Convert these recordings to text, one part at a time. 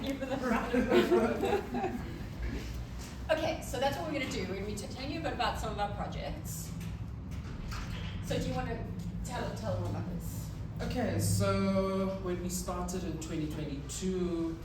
Thank you for the round of applause. Okay, so that's what we're going to do. We're going to be telling you a bit about some of our projects. So do you want to tell them about this? Okay, so when we started in 2022,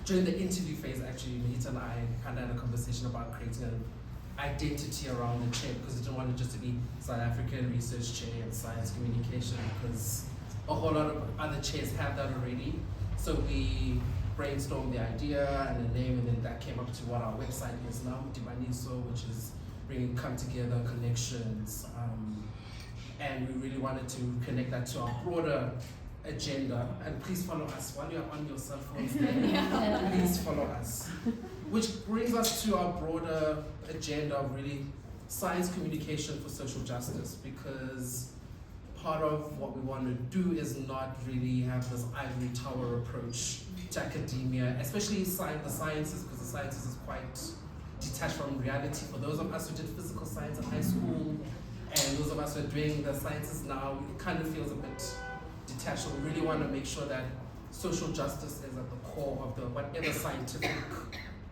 during the interview phase, actually, Mehita and I kind of had a conversation about creating an identity around the chair, because we didn't want it just to be South African Research Chair and Science Communication, because a whole lot of other chairs have that already. So we brainstormed the idea and the name, and then that came up to what our website is now, Imidibaniso, which is bringing come together connections. And we really wanted to connect that to our broader agenda. And please follow us while you're on your cell phones. Please follow us. Which brings us to our broader agenda of really science communication for social justice, because part of what we want to do is not really have this ivory tower approach to academia, especially the sciences, because the sciences is quite detached from reality. For those of us who did physical science in high school, and those of us who are doing the sciences now, it kind of feels a bit detached. So we really want to make sure that social justice is at the core of the whatever scientific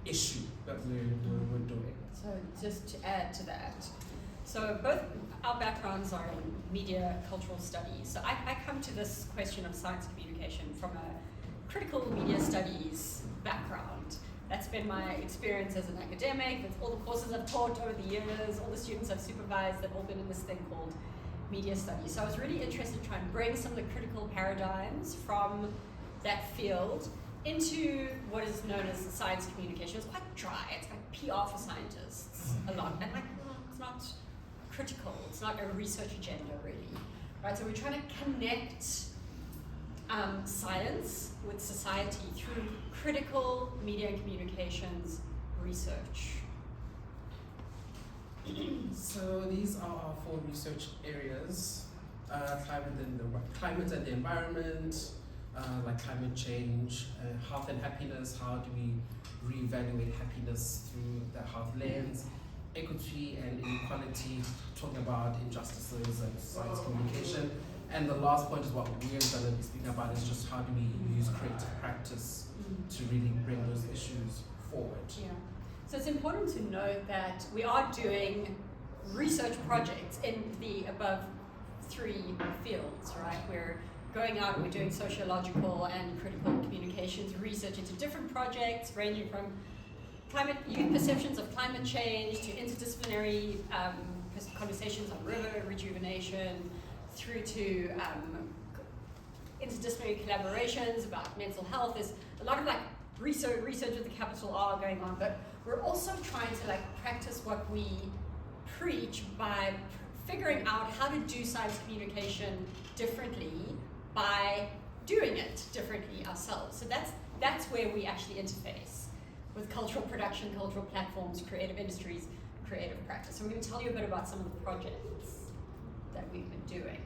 issue that we're doing. So just to add to that, so both our backgrounds are in media cultural studies. So I come to this question of science communication from a critical media studies background. That's been my experience as an academic. That's all the courses I've taught over the years, all the students I've supervised, they've all been in this thing called media studies. So I was really interested in trying to bring some of the critical paradigms from that field into what is known as science communication. It's quite dry, it's like PR for scientists a lot. And it's not critical, it's not a research agenda really. Right? So we're trying to connect science with society through critical media and communications research. So these are our 4 research areas: climate and the environment, like climate change, health and happiness. How do we reevaluate happiness through the health lens? Equity and inequality, talking about injustices and science communication. And the last point is what we're going to be speaking about, is just how do we use creative practice to really bring those issues forward. Yeah. So it's important to note that we are doing research projects in the above 3 fields, right? We're going out, we're doing sociological and critical communications research into different projects, ranging from youth perceptions of climate change to interdisciplinary conversations on river rejuvenation, through to interdisciplinary collaborations about mental health. There's a lot of research with a capital R going on, but we're also trying to practice what we preach by figuring out how to do science communication differently by doing it differently ourselves. So that's where we actually interface with cultural production, cultural platforms, creative industries, creative practice. So we're going to tell you a bit about some of the projects that we've been doing.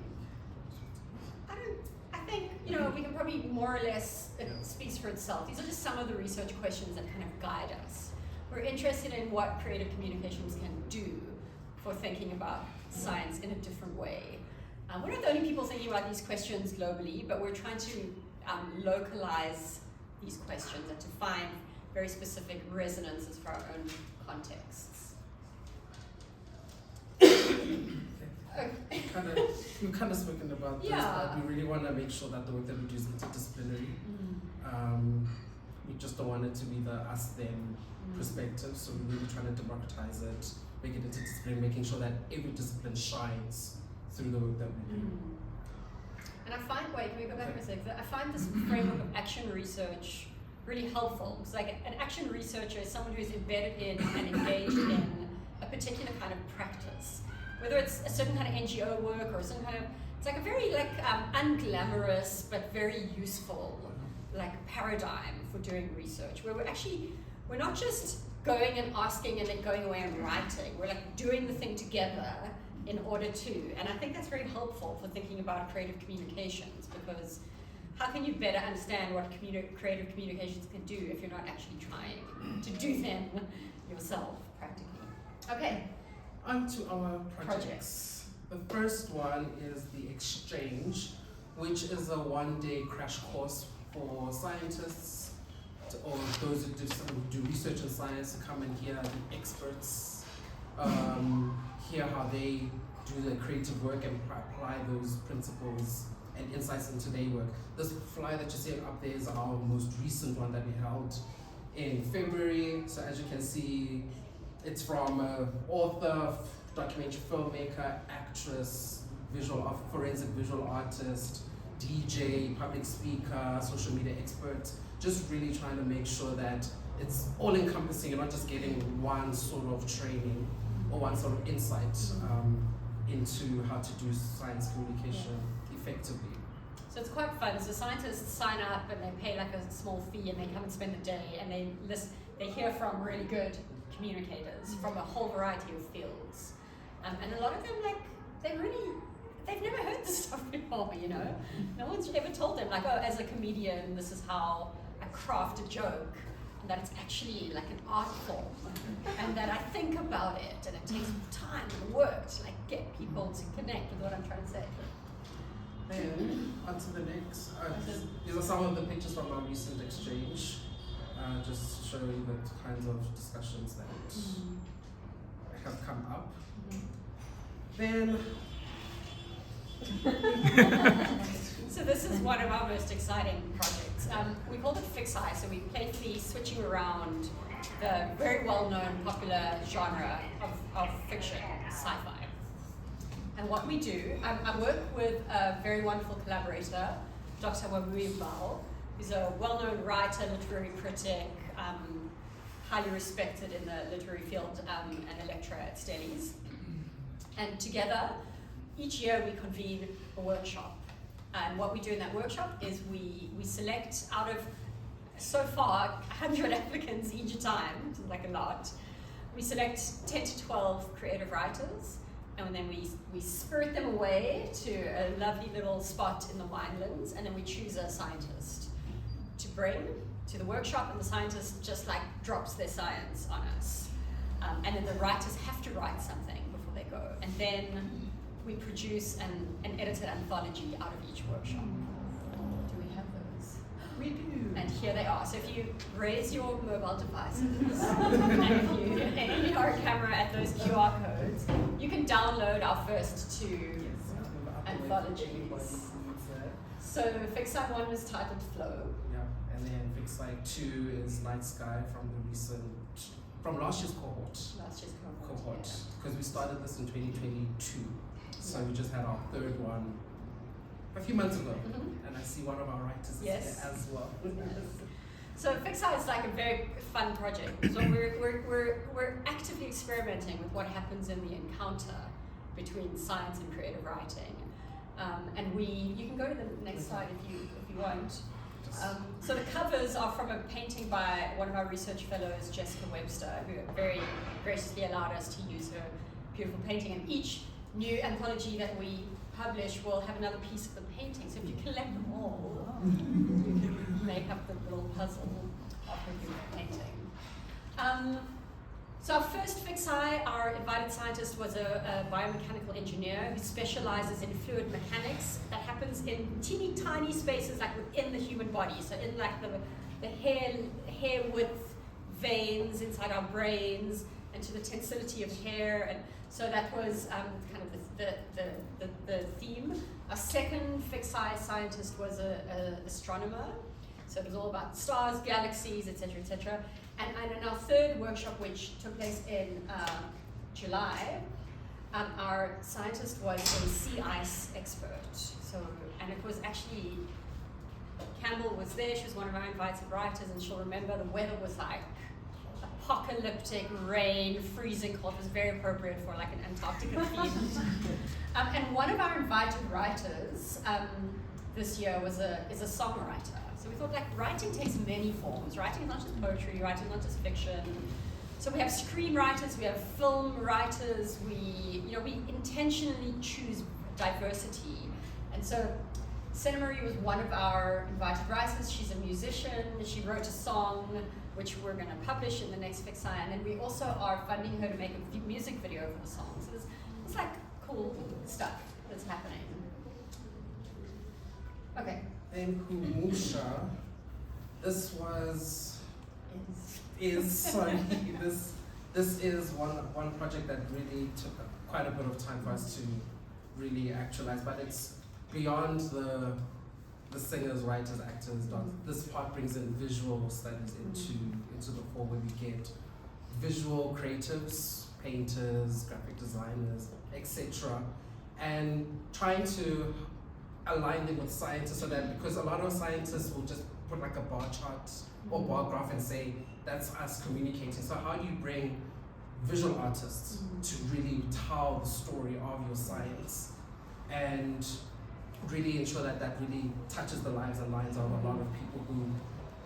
I think, we can probably more or less, it speaks for itself. These are just some of the research questions that kind of guide us. We're interested in what creative communications can do for thinking about science in a different way. We're not the only people thinking about these questions globally, but we're trying to localize these questions and to find very specific resonances for our own contexts. We've kind of spoken about this, but we really want to make sure that the work that we do is interdisciplinary. We just don't want it to be the us-them perspective, so we're really trying to democratize it, make it interdisciplinary, making sure that every discipline shines through the work that we do. And I find, can we go back for a second? I find this framework of action research really helpful, because an action researcher is someone who's embedded in and engaged in a particular kind of practice. Whether it's a certain kind of NGO work or some kind of, it's a very unglamorous but very useful paradigm for doing research, where we're not just going and asking and then going away and writing. We're doing the thing together in order to, and I think that's very helpful for thinking about creative communications, because how can you better understand what creative communications can do if you're not actually trying to do them yourself practically? Okay. On to our projects. The first one is the exchange, which is a 1-day crash course for scientists or those who do research in science to come and hear the experts, hear how they do the creative work and apply those principles and insights into their work. This flyer that you're seeing up there is our most recent one that we held in February. So as you can see, it's from author, documentary filmmaker, actress, forensic visual artist, DJ, public speaker, social media expert, just really trying to make sure that it's all encompassing. You're not just getting one sort of training or one sort of insight into how to do science communication effectively. So it's quite fun. So scientists sign up and they pay like a small fee and they come and spend the day and they hear from really good communicators from a whole variety of fields. And a lot of them, they've never heard this stuff before, you know? No one's ever told them, like, oh, as a comedian, this is how I craft a joke, and that it's actually like an art form, and that I think about it, and it takes time and work to like get people to connect with what I'm trying to say. Then, on to the next. These are some of the pictures from our recent exchange, just showing the kinds of discussions that have come up. Then, so this is one of our most exciting projects. We called it Fix Eye, so we playfully switching around the very well-known popular genre of fiction, sci-fi. And what we do, I work with a very wonderful collaborator, Dr. Wabui Bao, who's a well-known writer, literary critic, highly respected in the literary field, and a lecturer at Stellies. And together, each year we convene a workshop. And what we do in that workshop is we select out of, so far, 100 applicants each time, so like a lot. We select 10 to 12 creative writers, and then we spirit them away to a lovely little spot in the winelands, and then we choose a scientist to bring to the workshop, and the scientist just like drops their science on us. And then the writers have to write something before they go. And then we produce an edited anthology out of each workshop. Do we have those? we do. And here they are. So if you raise your mobile devices and you aim your camera at those QR codes, you can download our first two anthologies. So Fix Eye 1 was titled Flow. Yeah, and then Fix Eye 2 is Night Sky from last year's cohort. Because we started this in 2022. So we just had our third one a few months ago. And I see one of our writers is here as well. So Fix Eye is like a very fun project. So we're actively experimenting with what happens in the encounter between science and creative writing. And you can go to the next slide if you want. So the covers are from a painting by one of our research fellows, Jessica Webster, who very graciously allowed us to use her beautiful painting. And each new anthology that we publish will have another piece of the painting. So if you collect them all, you can make up the little puzzle of her beautiful painting. So our first Fix Eye, our invited scientist was a biomechanical engineer who specializes in fluid mechanics that happens in teeny tiny spaces like within the human body. So in like the hair width veins inside our brains and to the tensility of hair. And so that was kind of the theme. Our second Fix Eye scientist was an astronomer. So it was all about stars, galaxies, etc., etc. And in our third workshop, which took place in July, our scientist was a sea ice expert. And it was actually, Campbell was there, she was one of our invited writers, and she'll remember the weather was like apocalyptic, rain, freezing cold. It was very appropriate for like an Antarctica theme. And one of our invited writers this year is a songwriter. So we thought like writing takes many forms. Writing is not just poetry, writing is not just fiction. So we have screenwriters, we have film writers, we intentionally choose diversity. And so Senna Marie was one of our invited writers. She's a musician, she wrote a song which we're going to publish in the next Fix Eye, and then we also are funding her to make a music video for the song. So it's like cool stuff that's happening. Okay. then Humusha, this is one project that really took quite a bit of time for us to really actualize, but it's beyond the singers, writers, actors. This part brings in visual studies into the fore, where we get visual creatives, painters, graphic designers, etc., and trying to align them with scientists, so that, because a lot of scientists will just put like a bar chart or bar graph and say that's us communicating. So how do you bring visual artists to really tell the story of your science and really ensure that that really touches the lives and minds of a lot of people who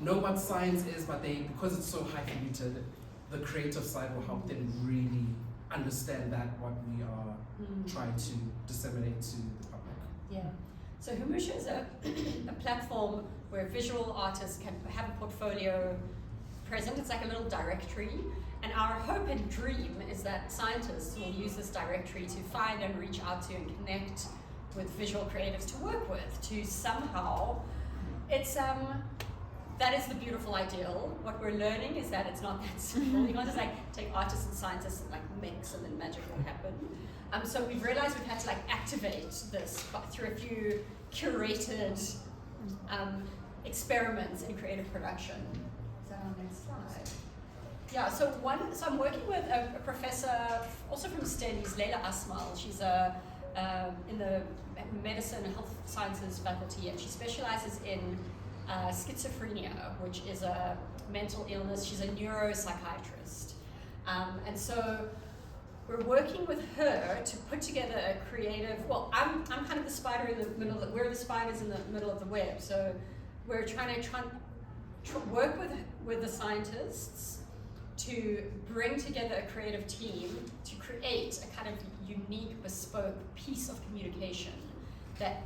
know what science is, but because it's so highfalutin, the creative side will help them really understand that what we are trying to disseminate to the public. Yeah. So Humusha is a platform where visual artists can have a portfolio present. It's like a little directory. And our hope and dream is that scientists will use this directory to find and reach out to and connect with visual creatives to work with, to somehow, that is the beautiful ideal. What we're learning is that it's not that simple. You can't just like take artists and scientists and like mix and then magic will happen. So we've realized we've had to like activate this through a few curated experiments in creative production. Is that on the next slide? Yeah, so I'm working with a professor, also from STEM, he's Leila Asmal. She's in the medicine and health sciences faculty, and she specializes in schizophrenia, which is a mental illness. She's a neuropsychiatrist. And so we're working with her to put together a creative, well, I'm kind of the spider in the middle, we're the spiders in the middle of the web. So we're trying to work with the scientists to bring together a creative team to create a kind of unique, bespoke piece of communication that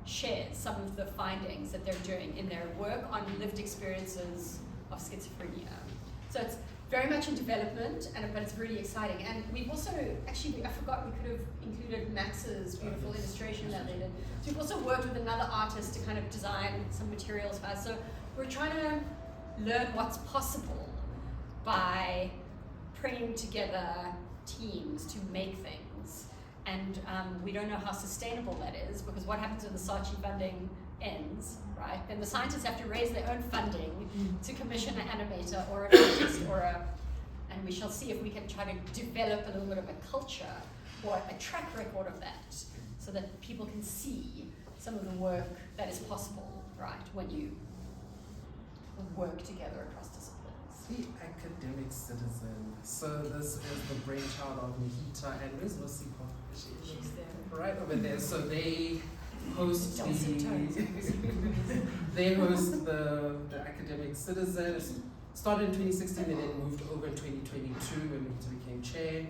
shares some of the findings that they're doing in their work on lived experiences of schizophrenia. So it's very much in development, but it's really exciting. And we've also, actually, I forgot, we could have included Max's beautiful illustration that they did. So we've also worked with another artist to kind of design some materials for us. So we're trying to learn what's possible by bringing together teams to make things. And we don't know how sustainable that is, because what happens when the Saatchi funding ends, right? Then the scientists have to raise their own funding to commission an animator or an artist and we shall see if we can try to develop a little bit of a culture or a track record of that, so that people can see some of the work that is possible, right, when you work together across disciplines. The academic citizen. So this is the brainchild of Mehita, and where's Nosipho? She's there. Right over there. So they host the academic citizen. It started in 2016 and then moved over in 2022 when Mehita became chair.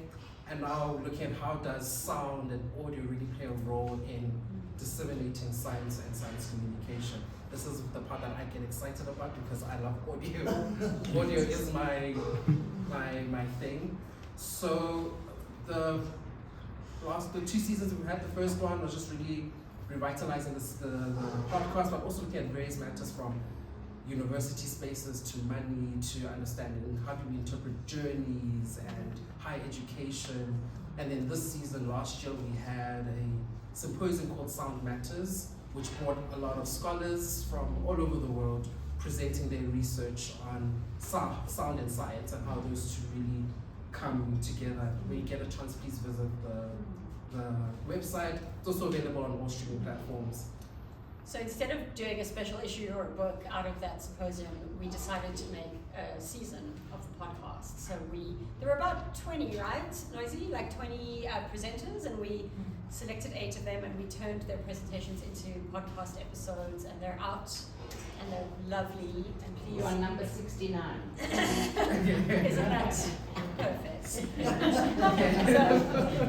And now looking at how does sound and audio really play a role in disseminating science and science communication. This is the part that I get excited about because I love audio. Audio is my thing. So the 2 seasons we had, the first one was just really revitalizing the podcast, but also looking at various matters from university spaces to money to understanding how do we interpret journeys and higher education. And then this season, last year, we had a symposium called Sound Matters, which brought a lot of scholars from all over the world presenting their research on sound and science and how those two really come together. When you get a chance, please visit the website. It's also available on all streaming platforms. So instead of doing a special issue or a book out of that symposium, we decided to make a season of the podcast. So there were about 20, right, Noisy? Like 20 presenters, and we selected 8 of them, and we turned their presentations into podcast episodes, and they're out, and they're lovely, and please... You are number 69. Isn't that perfect?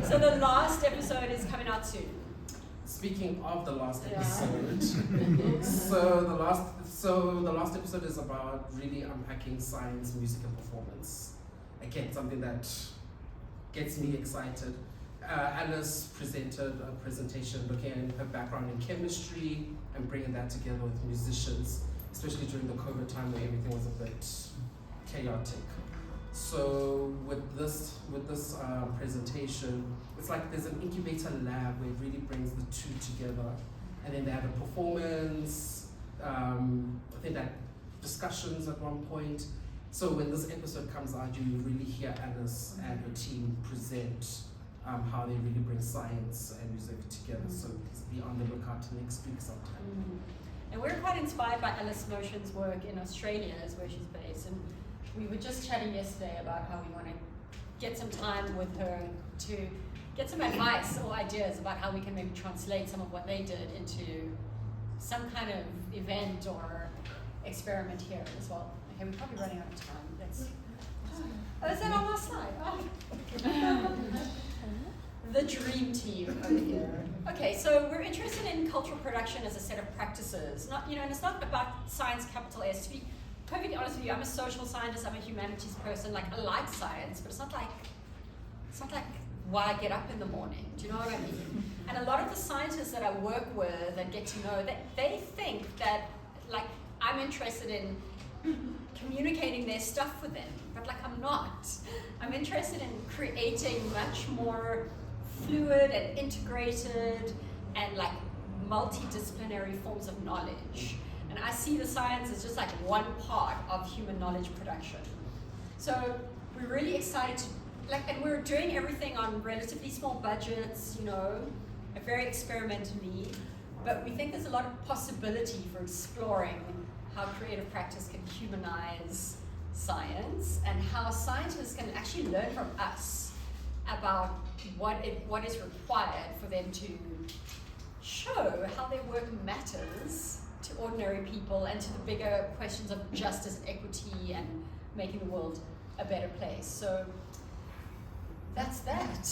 So the last episode is coming out soon. Speaking of the last episode, so the last episode is about really unpacking science, music, and performance. Again, something that gets me excited. Alice presented a presentation looking at her background in chemistry and bringing that together with musicians, especially during the COVID time where everything was a bit chaotic. So with this presentation, it's like there's an incubator lab where it really brings the two together, and then they have a performance. I think that discussions at one point. So when this episode comes out, you really hear Alice and her team present how they really bring science and music together. So be on the lookout next week sometime. And we're quite inspired by Alice Motion's work in Australia, is where she's based. And we were just chatting yesterday about how we want to get some time with her to get some advice or ideas about how we can maybe translate some of what they did into some kind of event or experiment here as well. Okay, we're probably running out of time. Oh, is that on our slide? Oh. The dream team over here. Okay, so we're interested in cultural production as a set of practices. Not, and it's not about science, capital S. To be perfectly honest with you, I'm a social scientist, I'm a humanities person. Like, I like science, but it's not like why I get up in the morning. Do you know what I mean? And a lot of the scientists that I work with and get to know, they think that, like, I'm interested in communicating their stuff with them, but like I'm not. I'm interested in creating much more fluid and integrated and like multidisciplinary forms of knowledge. And I see the science as just like one part of human knowledge production. So we're really excited to, and we're doing everything on relatively small budgets, very experimentally, but we think there's a lot of possibility for exploring how creative practice can humanize science and how scientists can actually learn from us about what is required for them to show how their work matters to ordinary people and to the bigger questions of justice and equity and making the world a better place. So that's that.